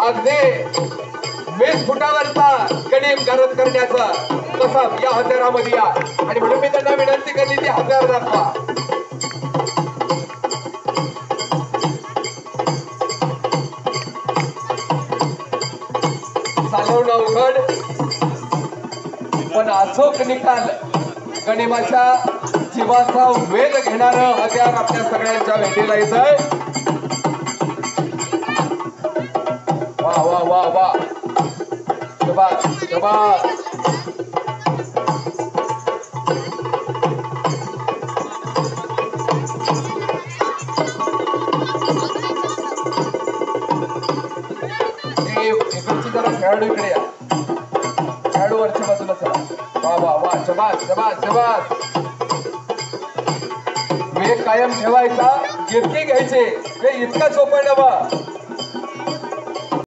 अगदी 20 फुटावरचा गणिम करत करण्याचा कसा या हत्यारामध्ये या आणि म्हणून मी त्यांना विनंती केली ती हत्यार दाखवा. चालवणं अवघड पण अचूक निकाल गणिमाच्या जीवाचा वेध घेणारं हत्यार आपल्या सगळ्यांच्या भेटीला येतंय. वा वा वा वा शबास शबास. इकडची जरा खेळाडू इकडे या. खेळाडू वरच्या बाजूला चला. वा वा वा शबास शबास शबास. वेग कायम ठेवायचा. गिरकी घ्यायचे हे इतकं सोपं नव्हतं.